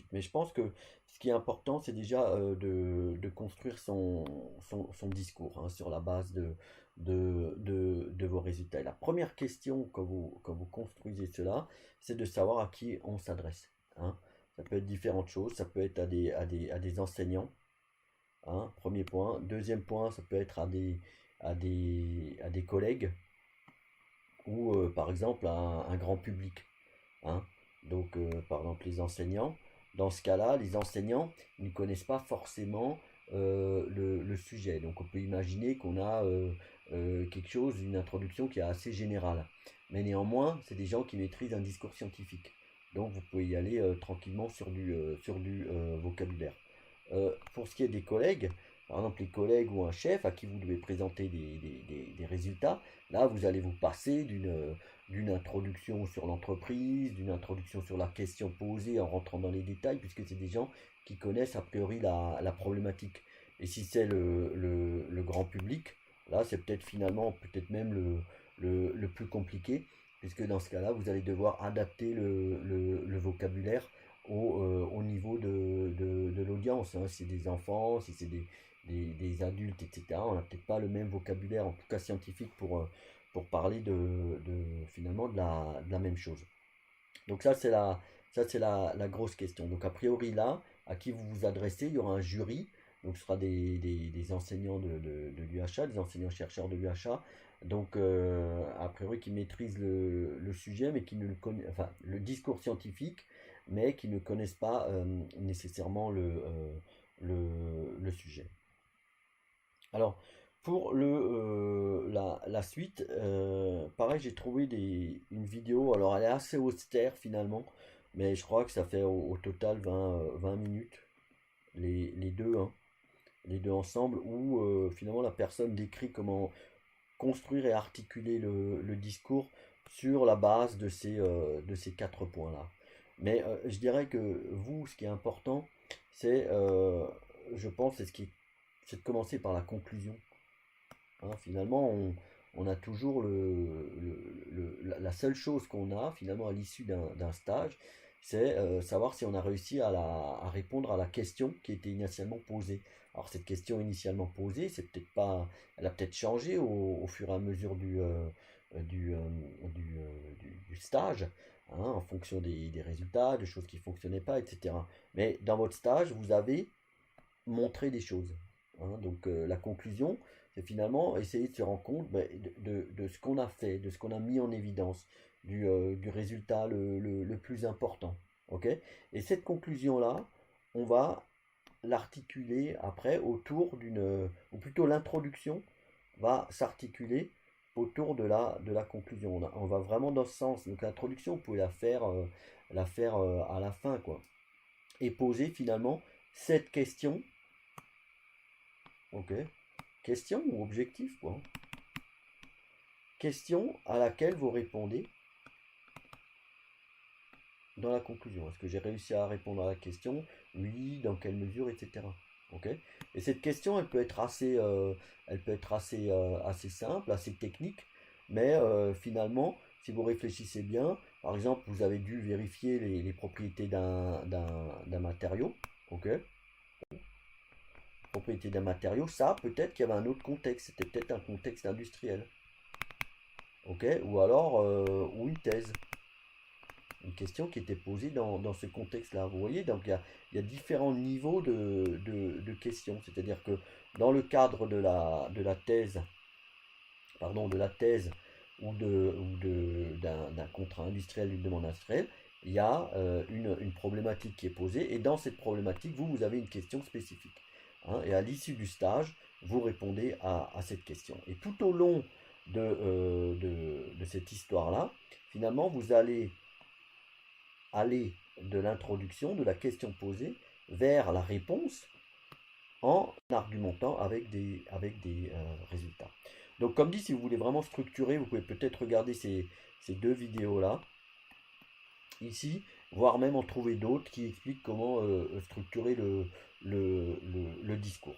suite. Mais je pense que ce qui est important, c'est déjà de construire son discours, hein, sur la base de vos résultats. Et la première question quand vous construisez cela, c'est de savoir à qui on s'adresse, hein. Ça peut être différentes choses, ça peut être à des enseignants, hein, premier point. Deuxième point, ça peut être à des collègues ou par exemple à un grand public, hein. Donc, par exemple, les enseignants. Dans ce cas-là, les enseignants ne connaissent pas forcément le sujet. Donc, on peut imaginer qu'on a quelque chose, une introduction qui est assez générale. Mais néanmoins, c'est des gens qui maîtrisent un discours scientifique. Donc, vous pouvez y aller tranquillement sur du vocabulaire. Pour ce qui est des collègues, par exemple les collègues ou un chef à qui vous devez présenter des résultats, là vous allez vous passer d'une introduction sur l'entreprise, d'une introduction sur la question posée en rentrant dans les détails, puisque c'est des gens qui connaissent a priori la problématique. Et si c'est le grand public, là c'est peut-être finalement, peut-être même le plus compliqué, puisque dans ce cas-là, vous allez devoir adapter le vocabulaire au niveau de l'audience, hein. Si c'est des enfants, si c'est des adultes, etc., on n'a peut-être pas le même vocabulaire, en tout cas scientifique, pour parler finalement de la même chose. Donc ça, c'est la grosse question. Donc a priori là, à qui vous vous adressez, il y aura un jury. Donc ce sera des enseignants de l'UHA, des enseignants-chercheurs de l'UHA. Donc a priori qui maîtrisent le sujet, mais qui ne le connaissent, enfin le discours scientifique, mais qui ne connaissent pas nécessairement le sujet. Alors, pour la suite, pareil, j'ai trouvé une vidéo. Alors, elle est assez austère finalement, mais je crois que ça fait au total 20 minutes, les deux, hein, les deux ensemble, où finalement la personne décrit comment construire et articuler le discours sur la base de ces quatre points-là. Mais je dirais que vous, ce qui est important, c'est, je pense, c'est de commencer par la conclusion, hein. Finalement, on a toujours la seule chose qu'on a finalement à l'issue d'un stage, c'est savoir si on a réussi à répondre à la question qui était initialement posée. Alors cette question initialement posée, c'est peut-être pas, elle a peut-être changé au fur et à mesure du, euh, du stage, hein, en fonction des résultats, de choses qui ne fonctionnaient pas, etc. Mais dans votre stage, vous avez montré des choses, hein. Donc la conclusion, c'est finalement essayer de se rendre compte, ben, de ce qu'on a fait, de ce qu'on a mis en évidence, du résultat le plus important. Ok. Et cette conclusion-là, on va l'articuler après autour ou plutôt l'introduction va s'articuler autour de la conclusion. On va vraiment dans ce sens. Donc l'introduction, vous pouvez la faire à la fin, quoi. Et poser finalement cette question, ok, question ou objectif, quoi. Question à laquelle vous répondez dans la conclusion. Est-ce que j'ai réussi à répondre à la question? Oui, dans quelle mesure, etc. Ok. Et cette question, elle peut être assez simple, assez technique, mais finalement, si vous réfléchissez bien, par exemple, vous avez dû vérifier les propriétés d'un matériau, ok, propriété d'un matériau, ça, peut-être qu'il y avait un autre contexte, c'était peut-être un contexte industriel, ok, ou alors, ou une thèse, une question qui était posée dans ce contexte-là. Vous voyez, donc il y a différents niveaux de questions. C'est-à-dire que dans le cadre de la thèse, pardon, de la thèse d'un contrat industriel, d'une demande industrielle, il y a une problématique qui est posée. Et dans cette problématique, vous avez une question spécifique, hein. Et à l'issue du stage, vous répondez à cette question. Et tout au long de cette histoire-là, finalement, vous allez aller de l'introduction, de la question posée, vers la réponse en argumentant avec des résultats. Donc comme dit, si vous voulez vraiment structurer, vous pouvez peut-être regarder ces deux vidéos-là, ici, voire même en trouver d'autres qui expliquent comment structurer le discours.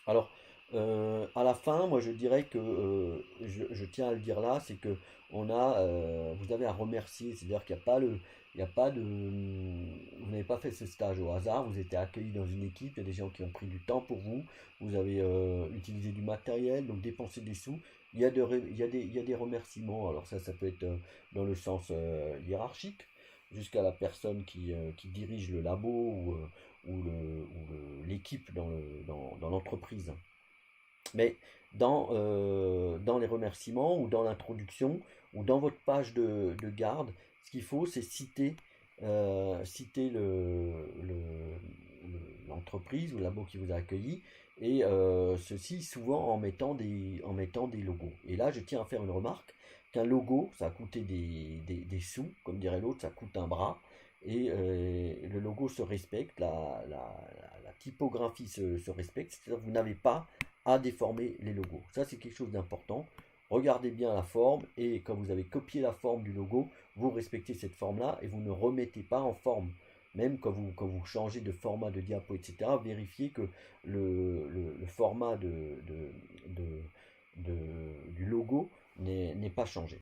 Alors, à la fin, moi je dirais que, je tiens à le dire là, c'est que vous avez à remercier, c'est-à-dire qu'il n'y a pas Il n'y a pas de, vous n'avez pas fait ce stage au hasard, vous êtes accueilli dans une équipe, il y a des gens qui ont pris du temps pour vous, vous avez utilisé du matériel, donc dépensé des sous. Il y a des remerciements, alors ça peut être dans le sens hiérarchique, jusqu'à la personne qui dirige le labo ou l'équipe dans l'entreprise. Mais dans les remerciements ou dans l'introduction ou dans votre page de garde, ce qu'il faut, c'est citer l'entreprise ou le labo qui vous a accueilli, et ceci souvent en mettant des logos. Et là, je tiens à faire une remarque, qu'un logo, ça a coûté des sous, comme dirait l'autre, ça coûte un bras, et le logo se respecte, la typographie se respecte, c'est-à-dire que vous n'avez pas à déformer les logos. Ça, c'est quelque chose d'important. Regardez bien la forme, et quand vous avez copié la forme du logo, vous respectez cette forme-là et vous ne remettez pas en forme. Même quand vous changez de format de diapo, etc., vérifiez que le format du logo n'est pas changé.